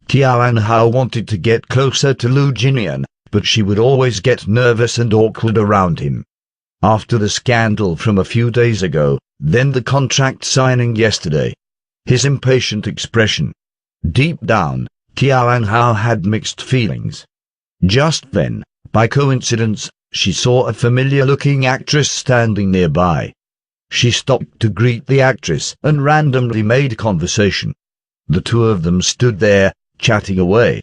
Qiao Hao wanted to get closer to Lu Jinian, but she would always get nervous and awkward around him. After the scandal from a few days ago, then the contract signing yesterday. His impatient expression. Deep down, Qiao Hao had mixed feelings. Just then, by coincidence, she saw a familiar-looking actress standing nearby. She stopped to greet the actress and randomly made conversation. The two of them stood there, chatting away.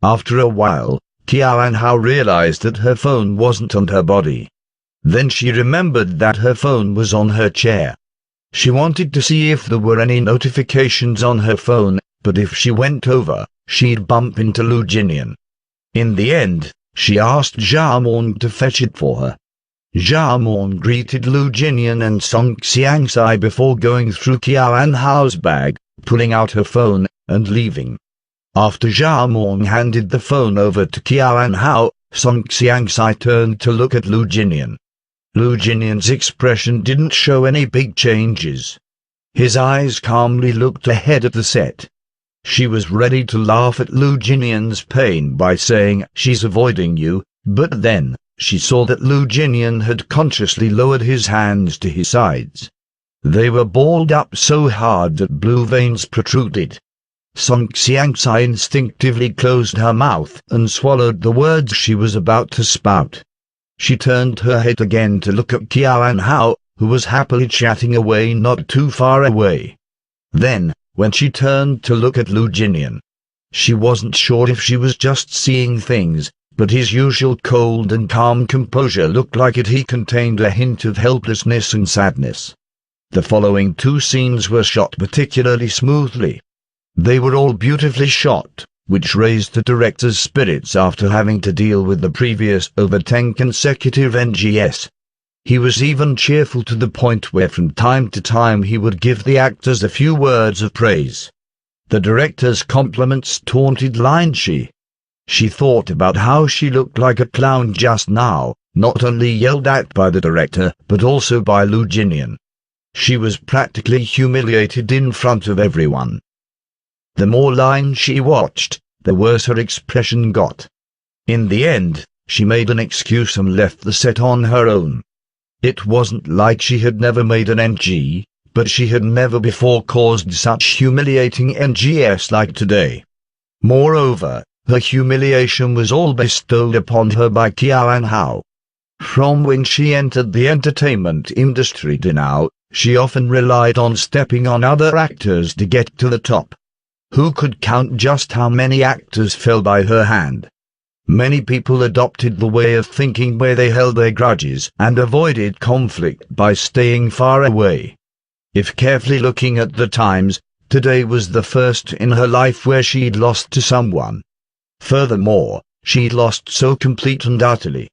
After a while, Qiao Hao realized that her phone wasn't on her body. Then she remembered that her phone was on her chair. She wanted to see if there were any notifications on her phone, but if she went over, she'd bump into Lu Jinian. In the end, she asked Zhao Mon to fetch it for her. Zhao Mon greeted Lu Jinian and Song Xiangsai before going through Qiao Hao's bag, pulling out her phone, and leaving. After Zhao Mon handed the phone over to Qiao Hao, Song Xiangsai turned to look at Lu Jinian. Lu Jinian's expression didn't show any big changes. His eyes calmly looked ahead at the set. She was ready to laugh at Lu Jinian's pain by saying, "She's avoiding you," but then, she saw that Lu Jinian had consciously lowered his hands to his sides. They were balled up so hard that blue veins protruded. Song Xiangsai instinctively closed her mouth and swallowed the words she was about to spout. She turned her head again to look at Qiao Hao, who was happily chatting away not too far away. Then, when she turned to look at Lu Jinian, she wasn't sure if she was just seeing things, but his usual cold and calm composure looked like he contained a hint of helplessness and sadness. The following two scenes were shot particularly smoothly. They were all beautifully shot, which raised the director's spirits after having to deal with the previous over 10 consecutive NGS. He was even cheerful to the point where from time to time he would give the actors a few words of praise. The director's compliments taunted Lin Shi. She thought about how she looked like a clown just now, not only yelled at by the director, but also by Lu Jinian. She was practically humiliated in front of everyone. The more Lin Shi watched, the worse her expression got. In the end, she made an excuse and left the set on her own. It wasn't like she had never made an NG, but she had never before caused such humiliating NGS like today. Moreover, her humiliation was all bestowed upon her by Qiao Hao. From when she entered the entertainment industry to now, she often relied on stepping on other actors to get to the top. Who could count just how many actors fell by her hand? Many people adopted the way of thinking where they held their grudges and avoided conflict by staying far away. If carefully looking at the times, today was the first in her life where she'd lost to someone. Furthermore, she'd lost so complete and utterly.